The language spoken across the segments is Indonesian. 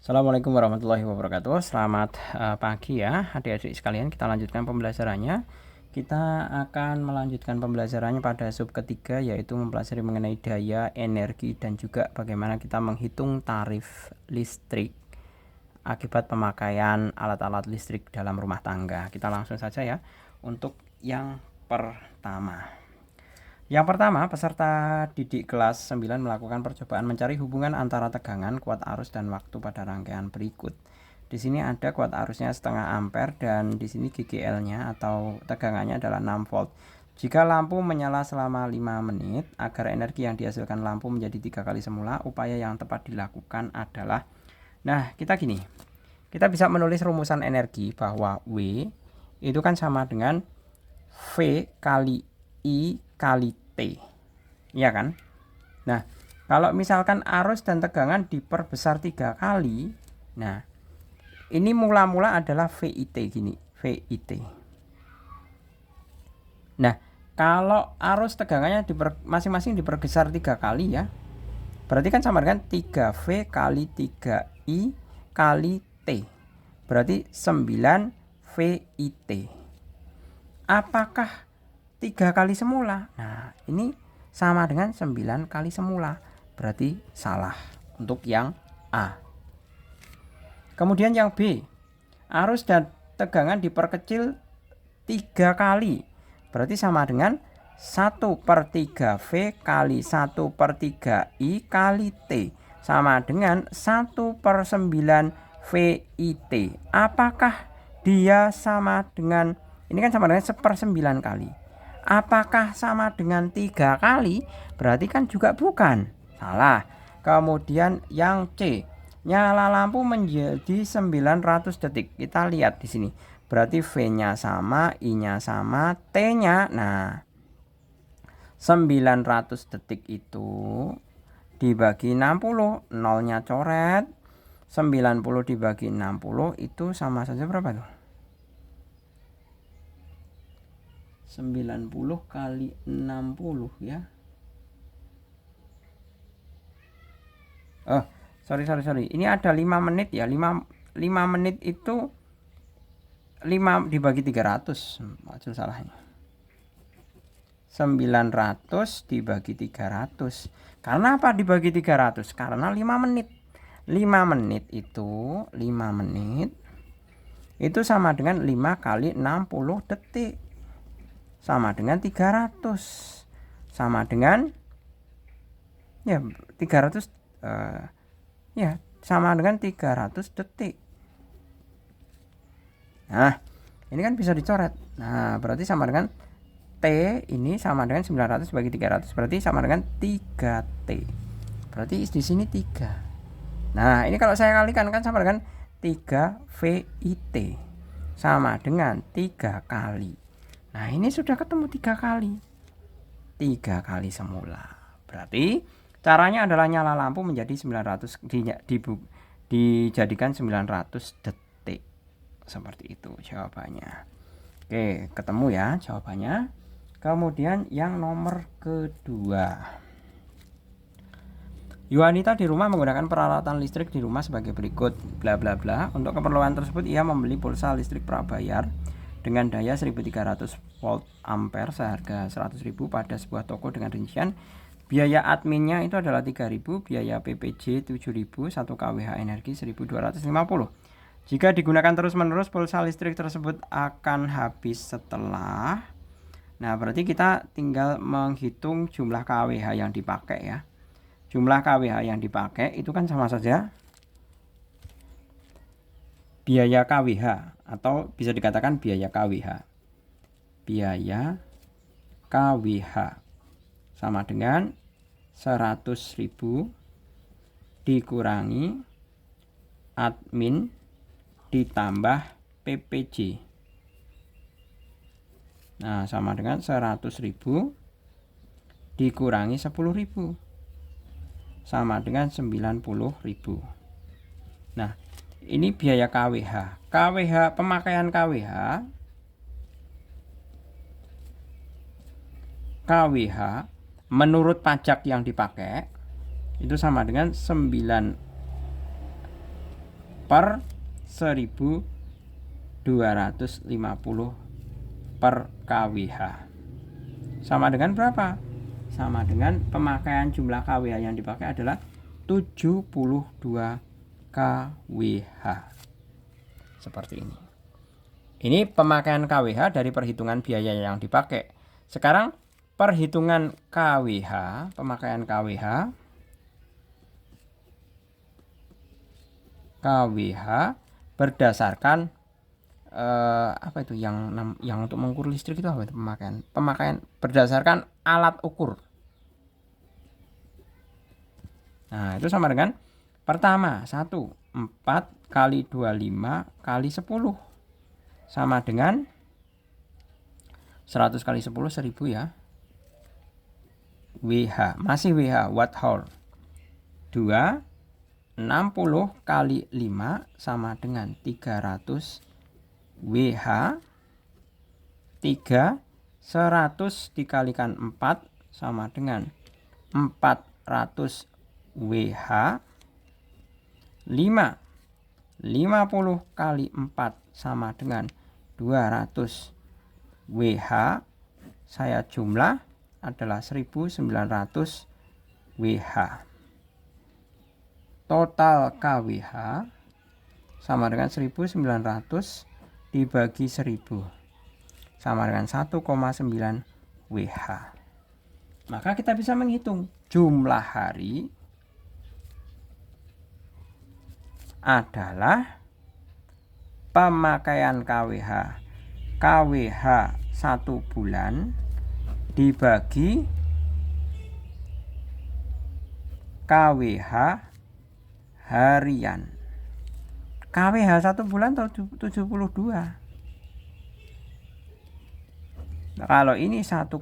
Assalamualaikum warahmatullahi wabarakatuh. Selamat pagi ya adik-adik sekalian. Kita lanjutkan pembelajarannya. Kita akan melanjutkan pembelajarannya pada sub ketiga, yaitu mempelajari mengenai daya, energi, dan juga bagaimana kita menghitung tarif listrik akibat pemakaian alat-alat listrik dalam rumah tangga. Kita langsung saja ya untuk yang pertama. Yang pertama, peserta didik kelas 9 melakukan percobaan mencari hubungan antara tegangan, kuat arus, dan waktu pada rangkaian berikut. Di sini ada kuat arusnya setengah ampere dan di sini GGL-nya atau tegangannya adalah 6 volt. Jika lampu menyala selama 5 menit, agar energi yang dihasilkan lampu menjadi 3 kali semula, upaya yang tepat dilakukan adalah, nah kita gini, kita bisa menulis rumusan energi bahwa W itu kan sama dengan V kali I kali T, iya kan? Nah, kalau misalkan arus dan tegangan diperbesar 3 kali, nah ini mula-mula adalah VIT gini, VIT. Nah, kalau arus tegangannya masing-masing diperbesar 3 kali ya, berarti kan sama dengan 3V kali 3I kali T, berarti 9 VIT. Apakah 3 kali semula? Nah, ini sama dengan 9 kali semula. Berarti salah untuk yang A. Kemudian yang B, arus dan tegangan diperkecil 3 kali. Berarti sama dengan 1/3V kali 1/3I kali T. Sama dengan 1/9 VIT. Apakah dia sama dengan, ini kan sama dengan 1/9 kali. Apakah sama dengan 3 kali? Berarti kan juga bukan. Salah. Kemudian yang C, nyala lampu menjadi 900 detik. Kita lihat di sini. Berarti V-nya sama, I-nya sama, T-nya. Nah, 900 detik itu dibagi 60, nolnya coret. 90 dibagi 60 itu sama saja berapa tuh? 90 kali 60 ya. Oh, sorry. Ini ada 5 menit ya. 5 menit itu 5 dibagi 300. Maksud salahnya. 900 dibagi 300. Karena apa dibagi 300? Karena 5 menit. 5 menit itu sama dengan 5 kali 60 detik. Sama dengan 300. Sama dengan ya 300 ya sama dengan 300 detik. Nah, ini kan bisa dicoret. Nah, berarti sama dengan T ini sama dengan 900 bagi 300, berarti sama dengan 3T. Berarti di sini 3. Nah, ini kalau saya kalikan kan sama dengan 3 VIT. Sama dengan 3 kali. Nah, ini sudah ketemu 3 kali. 3 kali semula. Berarti caranya adalah nyala lampu menjadi 900 dijadikan 900 detik. Seperti itu jawabannya. Oke, ketemu ya jawabannya. Kemudian yang nomor kedua. Yuanita di rumah menggunakan peralatan listrik di rumah sebagai berikut, bla bla bla. Untuk keperluan tersebut ia membeli pulsa listrik prabayar dengan daya 1300 volt ampere seharga 100.000 pada sebuah toko dengan rincian biaya adminnya itu adalah 3.000, biaya PPJ 7.000, 1 kWh energi 1.250. Jika digunakan terus-menerus pulsa listrik tersebut akan habis setelah, nah berarti kita tinggal menghitung jumlah kWh yang dipakai ya. Jumlah kWh yang dipakai itu kan sama saja biaya kWh atau bisa dikatakan biaya kWh. Biaya kWh sama dengan 100.000 dikurangi admin ditambah PPJ. Nah, sama dengan 100.000 dikurangi 10.000 sama dengan 90.000. Nah, ini biaya KWH. KWH pemakaian KWH menurut pajak yang dipakai itu sama dengan 9 per 1250 per kWh. Sama dengan berapa? Sama dengan pemakaian jumlah kWh yang dipakai adalah 72 kWh. Seperti ini. Ini pemakaian kWh dari perhitungan biaya yang dipakai. Sekarang perhitungan kWh, pemakaian kWh berdasarkan apa itu yang untuk mengukur listrik itu apa itu pemakaian berdasarkan alat ukur. Nah, itu sama dengan pertama 4 kali 25 kali 10 sama dengan 100 kali 10 1000 ya. WH, masih WH, watt hour. 2, 60 kali 5 sama dengan 300 WH. 3, 100 dikalikan 4 sama dengan 400 WH. 5, 50 kali 4 sama dengan 200 WH. Saya jumlah adalah 1900 WH. Total kWh sama dengan 1900 dibagi 1000 sama dengan 1,9 WH. Maka kita bisa menghitung jumlah hari adalah pemakaian kWh 1 bulan dibagi kWh harian. kWh 1 bulan 72. Nah, kalau ini 1,9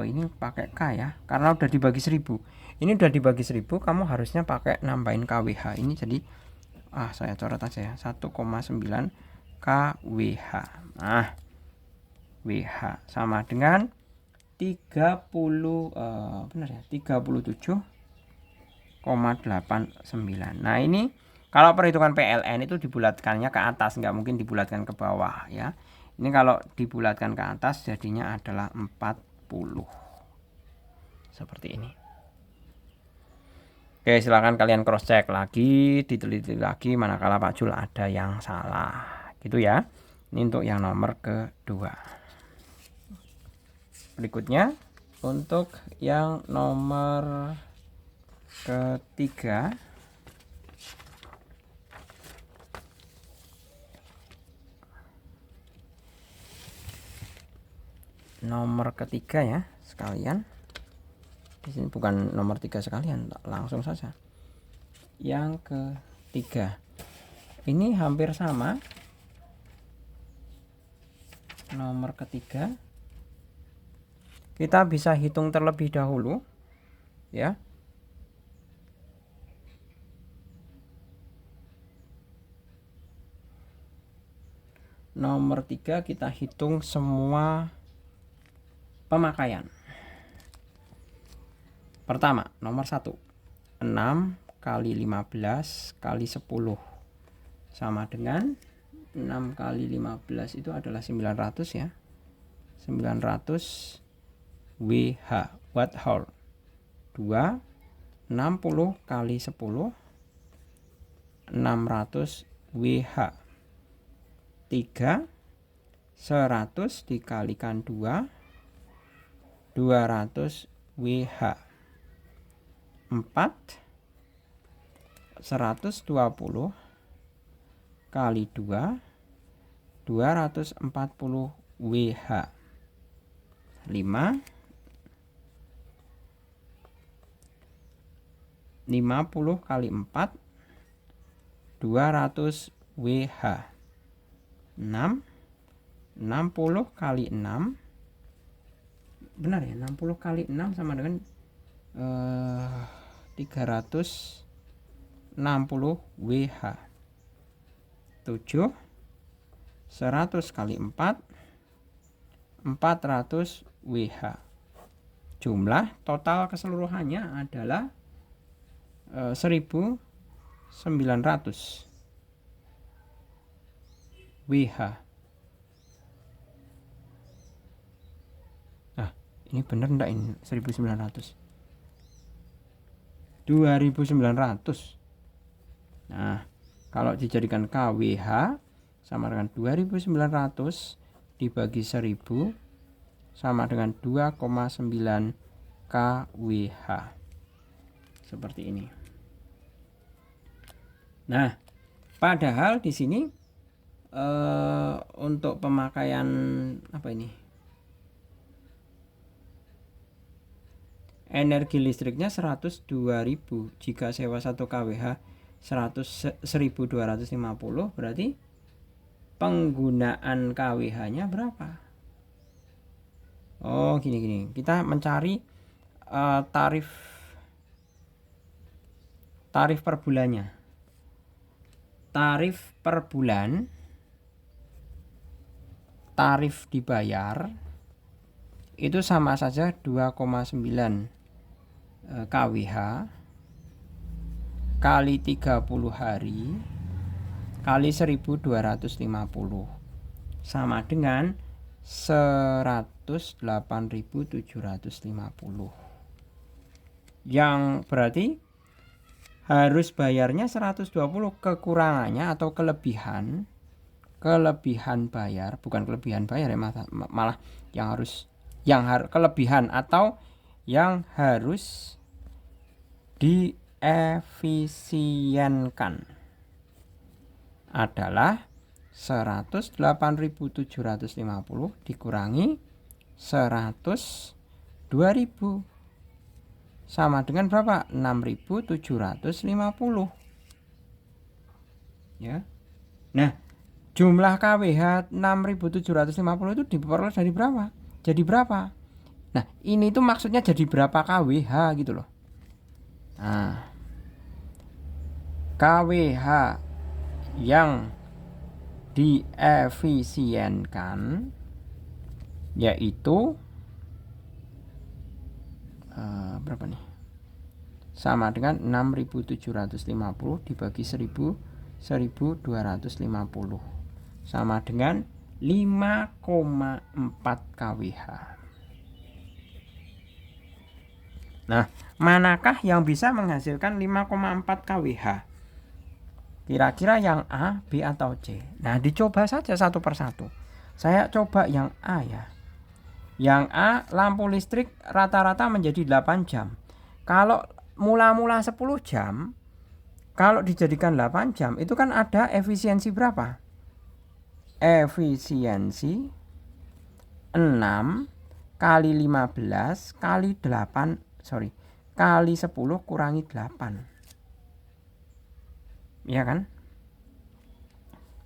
ini pakai K ya, karena udah dibagi 1000. Ini udah dibagi 1000, kamu harusnya pakai nambahin kWh ini, jadi saya coret aja ya, 1,9 kWh. Nah, WH sama dengan 37,89. Nah, ini kalau perhitungan PLN itu dibulatkannya ke atas, nggak mungkin dibulatkan ke bawah ya. Ini kalau dibulatkan ke atas jadinya adalah 40. Seperti ini. Oke, silakan kalian cross check lagi, diteliti lagi manakala Pak Jul ada yang salah. Gitu ya. Ini untuk yang nomor kedua. Berikutnya untuk yang nomor ketiga. Nomor ketiga ya sekalian. Di sini bukan nomor 3 sekalian, langsung saja. Yang ketiga. Ini hampir sama. Nomor ketiga. Kita bisa hitung terlebih dahulu ya. Nomor 3 kita hitung semua pemakaian. Pertama, nomor 1. 6 kali 15 kali 10 sama dengan 6 kali 15 itu adalah 900 ya. 900 WH, watt hour. 2, 60 kali 10 600 WH. 3, 100 dikalikan 2 200 WH. 4, 120 kali 2 240 WH. 5, 50 kali 4 200 WH. 6, 60 kali 6 benar ya, 60 kali 6 sama dengan 360 WH. 7, 100 kali 4 400 WH. Jumlah total keseluruhannya adalah 1900 WH. Nah, ini bener enggak ini 1900? 2900. Nah, kalau dijadikan KWH sama dengan 2900 dibagi 1000 sama dengan 2,9 KWH. Seperti ini. Nah, padahal di sini untuk pemakaian apa ini? Energi listriknya 102.000. Jika sewa 1 kWh 1.250, berarti penggunaan kWh-nya berapa? Oh, gini. Kita mencari tarif per bulannya. Tarif per bulan, tarif dibayar itu sama saja 2,9 KWH kali 30 hari kali 1.250 sama dengan 108.750. Yang berarti harus bayarnya 120, kekurangannya atau kelebihan bayar, bukan kelebihan bayar ya, malah kelebihan atau yang harus diefisienkan adalah 108.750 dikurangi 102.000 sama dengan berapa? 6.750 ya. Nah, jumlah KWH 6.750 itu diperoleh dari berapa? Jadi berapa? Nah, ini tuh maksudnya jadi berapa KWH gitu loh. Nah, KWH yang diefisienkan yaitu berapa nih? Sama dengan 6.750 dibagi 1.250 sama dengan 5,4 KWH. Nah, manakah yang bisa menghasilkan 5,4 KWH? Kira-kira yang A, B, atau C? Nah, dicoba saja satu persatu. Saya coba yang A ya. Yang A, lampu listrik rata-rata menjadi 8 jam. Kalau mula-mula 10 jam, kalau dijadikan 8 jam, itu kan ada efisiensi berapa? Efisiensi 6 kali 15 kali 8, kali 10 kurangi 8. Iya kan?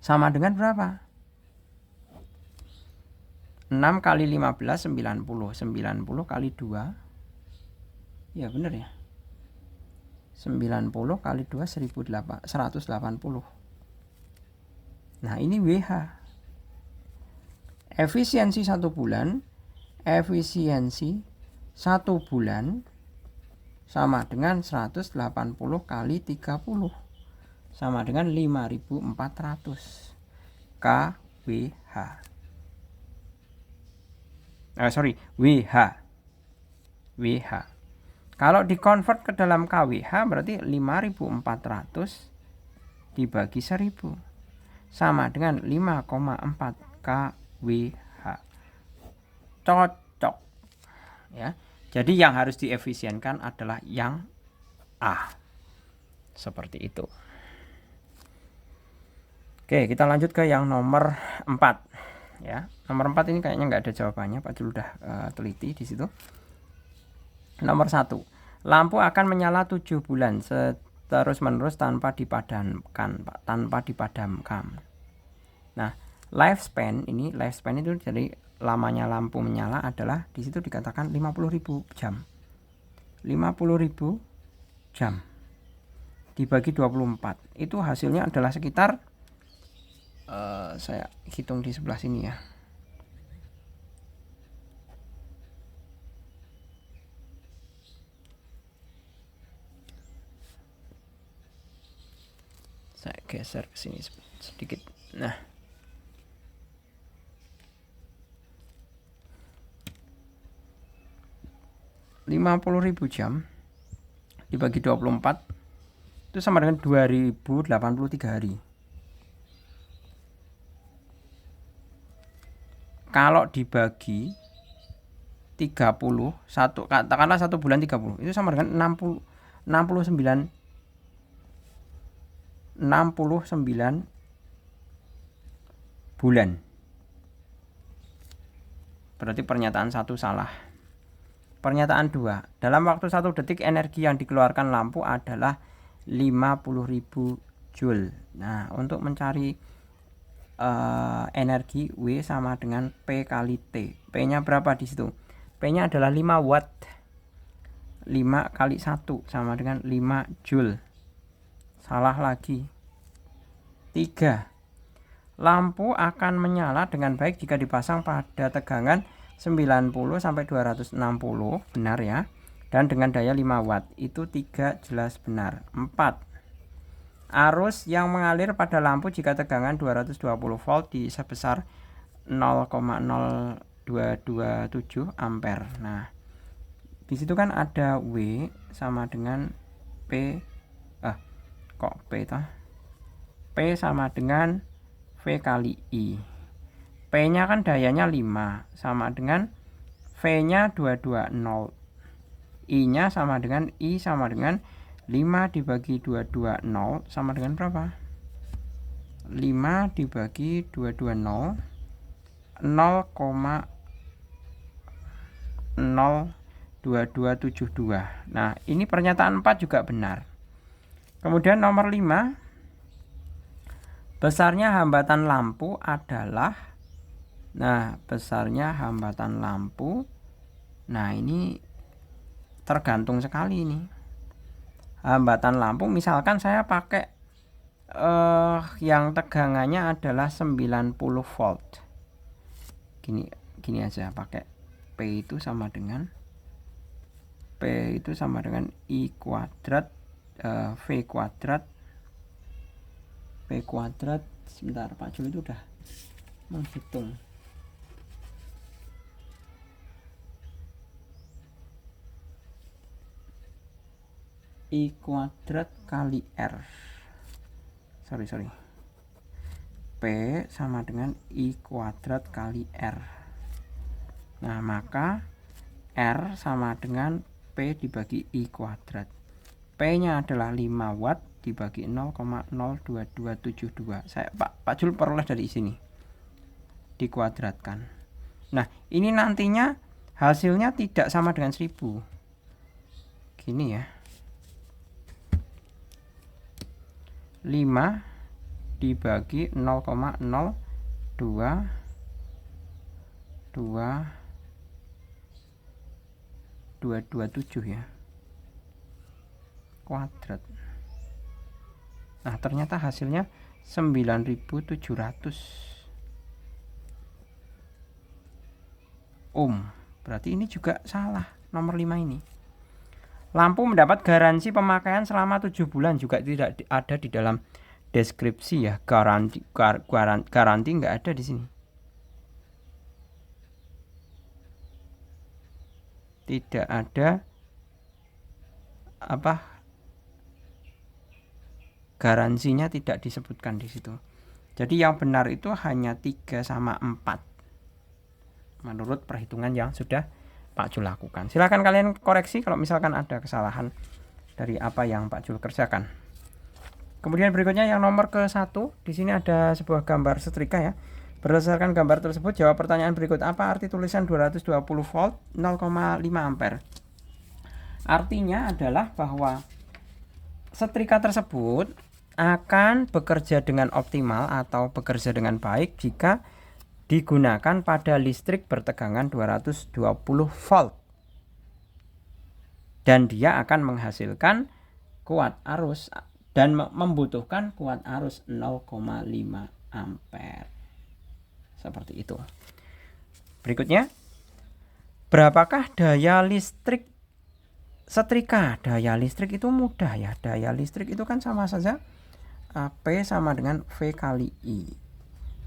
Sama dengan berapa? 6 kali 15 90 kali 2. Ya benar ya. 90 kali 2 180. Nah, ini WH. Efisiensi 1 bulan, efisiensi 1 bulan sama dengan 180 kali 30 sama dengan 5.400 KWH. WH. Kalau dikonvert ke dalam KWH berarti 5.400 dibagi 1.000 sama dengan 5,4 KWH. Cocok ya. Jadi yang harus diefisienkan adalah yang A. Seperti itu. Oke, kita lanjut ke yang nomor 4 ya. Nomor 4 ini kayaknya nggak ada jawabannya, Pak Jul udah teliti di situ. Nomor 1, lampu akan menyala 7 bulan terus-menerus tanpa dipadamkan, Pak, tanpa dipadamkan. Nah, lifespan itu jadi lamanya lampu menyala adalah di situ dikatakan 50.000 jam. 50.000 jam dibagi 24. Itu hasilnya adalah sekitar saya hitung di sebelah sini ya. Saya geser ke sini sedikit. Nah, 50.000 jam dibagi 24 itu sama dengan 2083 hari. Kalau dibagi 30, katakanlah 1 bulan 30, itu sama dengan 69 bulan. Berarti pernyataan 1 salah. Pernyataan 2, dalam waktu 1 detik energi yang dikeluarkan lampu adalah 50.000 Joule. Nah, untuk mencari energi W sama dengan P kali T. P-nya berapa di situ? P-nya adalah 5 watt. 5 kali 1 sama dengan 5 Joule. Salah lagi. 3. Lampu akan menyala dengan baik jika dipasang pada tegangan 90 sampai 260, benar ya. Dan dengan daya 5 watt, itu 3 jelas benar. 4. Arus yang mengalir pada lampu jika tegangan 220 volt di sebesar 0,0227 ampere. Nah, di situ kan ada W sama dengan P. Kok P toh? P sama dengan V kali I. P-nya kan dayanya 5 sama dengan V-nya 220. I-nya sama dengan I sama dengan 5 dibagi 220 sama dengan berapa? 5 dibagi 220 0,02272. Nah, ini pernyataan 4 juga benar. Kemudian nomor 5, besarnya hambatan lampu adalah, nah, besarnya hambatan lampu, nah ini tergantung sekali ini. Hambatan lampu, misalkan saya pakai yang tegangannya adalah 90 volt. Gini aja, pakai P itu sama dengan I kuadrat V kuadrat P kuadrat. Sebentar, Pak Jul itu udah menghitung. I kuadrat kali R. Sorry. P sama dengan I kuadrat kali R. Nah, maka R sama dengan P dibagi I kuadrat. P-nya adalah 5 watt dibagi 0,02272. Pak Jul peroleh dari sini. Dikuadratkan. Nah, ini nantinya hasilnya tidak sama dengan 1000. Gini ya. 5 dibagi 0,02227 ya. Kuadrat. Nah, ternyata hasilnya 9700 ohm. Berarti ini juga salah, nomor 5 ini. Lampu mendapat garansi pemakaian selama 7 bulan, juga tidak ada di dalam deskripsi ya. Garansi nggak ada di sini. Tidak ada garansinya, tidak disebutkan di situ. Jadi yang benar itu hanya 3 sama 4 menurut perhitungan yang sudah Pak Jul lakukan. Silakan kalian koreksi kalau misalkan ada kesalahan dari apa yang Pak Jul kerjakan. Kemudian berikutnya yang nomor ke-1, di sini ada sebuah gambar setrika ya. Berdasarkan gambar tersebut, jawab pertanyaan berikut. Apa arti tulisan 220 volt 0,5 ampere? Artinya adalah bahwa setrika tersebut akan bekerja dengan optimal atau bekerja dengan baik jika digunakan pada listrik bertegangan 220 volt. Dan dia akan menghasilkan kuat arus dan membutuhkan kuat arus 0,5 ampere. Seperti itu. Berikutnya, berapakah daya listrik setrika? Daya listrik itu mudah ya. Daya listrik itu kan sama saja P sama dengan V kali I.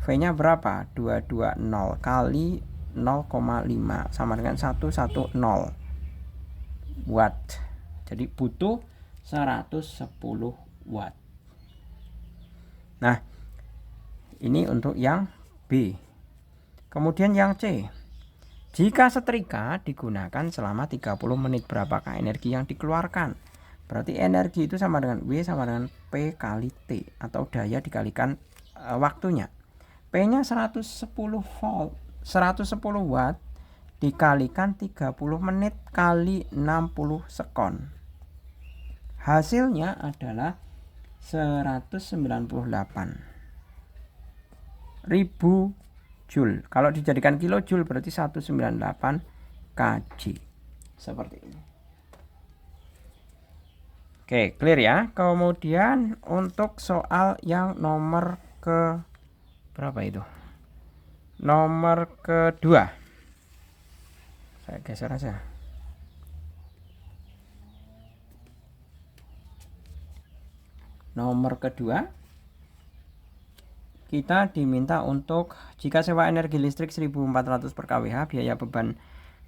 V-nya berapa? 220 kali 0,5 sama dengan 110 watt. Jadi butuh 110 watt. Nah, ini untuk yang B. Kemudian yang C. Jika setrika digunakan selama 30 menit, berapakah energi yang dikeluarkan? Berarti energi itu sama dengan W sama dengan P kali T, atau daya dikalikan waktunya. P-nya 110 volt, 110 watt dikalikan 30 menit kali 60 sekon. Hasilnya adalah 198.000 Joule. Kalau dijadikan kilojoule berarti 198 kJ. Seperti ini. Oke, clear ya. Kemudian untuk soal yang nomor ke berapa itu? Nomor kedua. Saya geser aja. Nomor kedua, kita diminta untuk jika sewa energi listrik 1.400 per kWh, biaya beban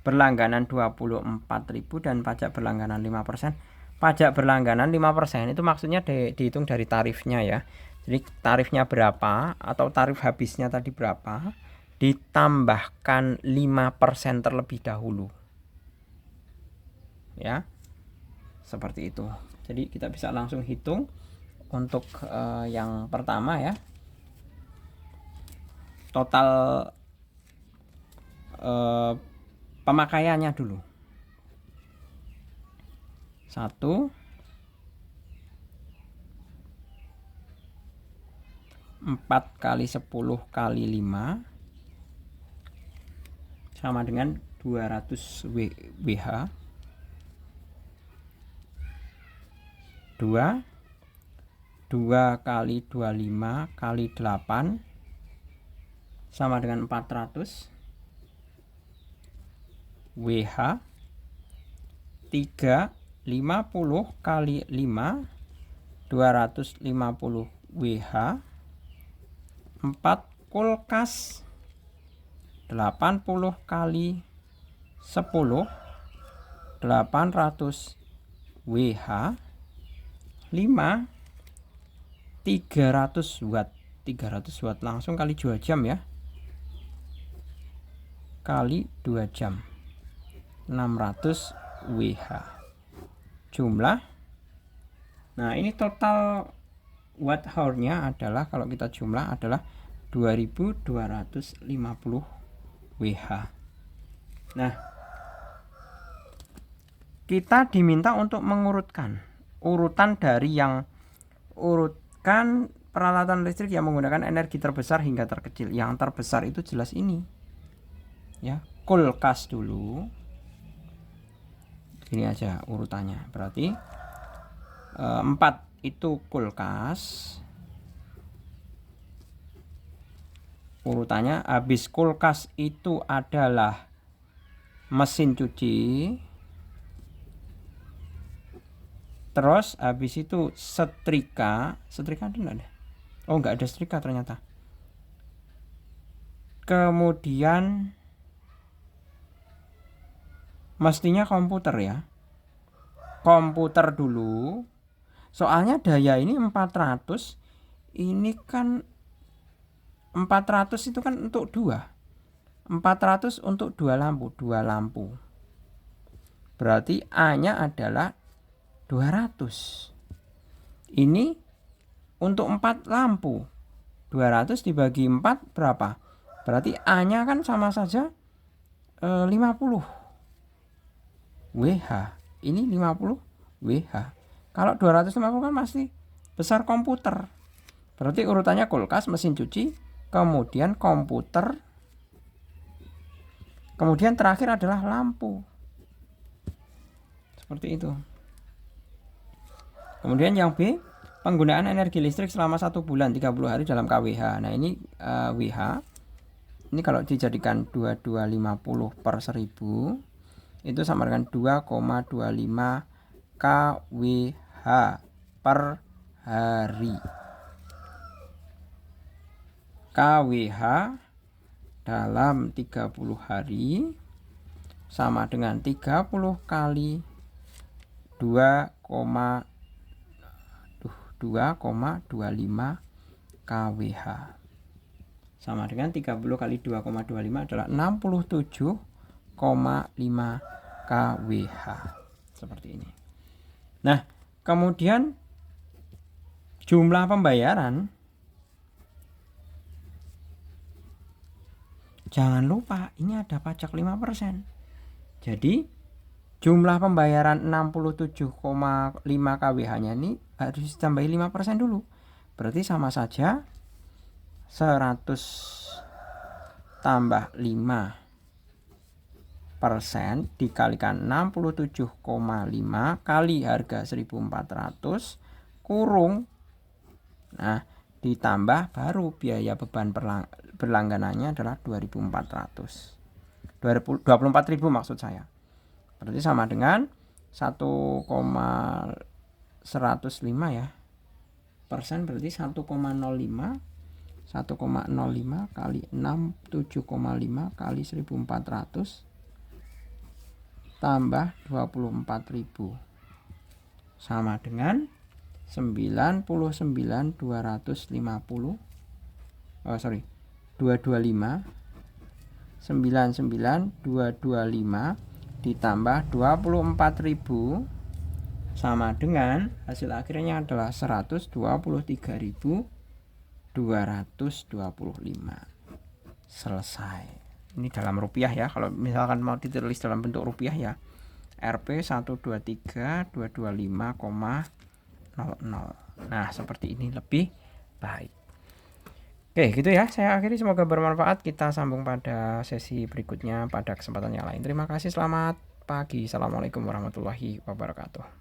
berlangganan 24.000 dan pajak berlangganan 5%. Pajak berlangganan 5% itu maksudnya dihitung dari tarifnya ya. Jadi tarifnya berapa atau tarif habisnya tadi berapa, ditambahkan 5% terlebih dahulu. Ya. Seperti itu. Jadi kita bisa langsung hitung untuk yang pertama ya. Total pemakaiannya dulu. 1 4 kali 10 kali 5 sama dengan 200 Wh. 2 kali 25 kali 8 sama dengan 400 Wh. 3 50 kali 5 250 Wh. 4 kulkas 80 kali 10 800 Wh. 5 300 watt. 300 watt langsung kali 2 jam ya. Kali 2 jam. 600 Wh. Jumlah. Nah, ini total watt hour-nya adalah, kalau kita jumlah adalah 2250 Wh. Nah, kita diminta untuk mengurutkan urutan dari yang urutkan peralatan listrik yang menggunakan energi terbesar hingga terkecil. Yang terbesar itu jelas ini. Ya, kulkas dulu. Ini aja urutannya. Berarti 4 itu kulkas. Urutannya habis kulkas itu adalah mesin cuci. Terus habis itu setrika. Setrika ada enggak ada? Oh, enggak ada setrika ternyata. Kemudian mestinya komputer ya. Komputer dulu. Soalnya daya ini 400. Ini kan 400 itu kan untuk 2. 400 untuk 2 lampu. 2 lampu. Berarti A-nya adalah 200. Ini untuk 4 lampu. 200 dibagi 4 berapa? Berarti A-nya kan sama saja 50 Wh. Ini 50 Wh. Kalau 250 kan masih besar komputer. Berarti urutannya kulkas, mesin cuci, kemudian komputer, kemudian terakhir adalah lampu. Seperti itu. Kemudian yang B, penggunaan energi listrik selama 1 bulan 30 hari dalam kWh. Nah, ini Wh. Ini kalau dijadikan 2250 per 1000 itu sama dengan 2,25 kWh per hari. KWH dalam 30 hari sama dengan 30 kali 2,25 KWH. Sama dengan 30 kali 2,25 adalah 67,5 KWH. Seperti ini. Nah, kemudian jumlah pembayaran, jangan lupa ini ada pajak 5%. Jadi jumlah pembayaran 67,5 KWH-nya ini harus ditambahi 5% dulu. Berarti sama saja 100 tambah 5% dikalikan 67,5 kali harga 1.400 kurung. Nah, ditambah baru biaya beban berlangganannya adalah 2.400. 24.000 maksud saya. Berarti sama dengan 1,105 ya. Persen berarti 1,05 kali 67,5 kali 1.400 tambah 24.000 sama dengan 225 ditambah 24.000 sama dengan hasil akhirnya adalah 123.225. Selesai. Ini dalam rupiah ya. Kalau misalkan mau ditulis dalam bentuk rupiah ya, Rp 123.225,00. Nah, seperti ini lebih baik. Oke, gitu ya. Saya akhiri, semoga bermanfaat. Kita sambung pada sesi berikutnya pada kesempatan yang lain. Terima kasih, selamat pagi. Assalamualaikum warahmatullahi wabarakatuh.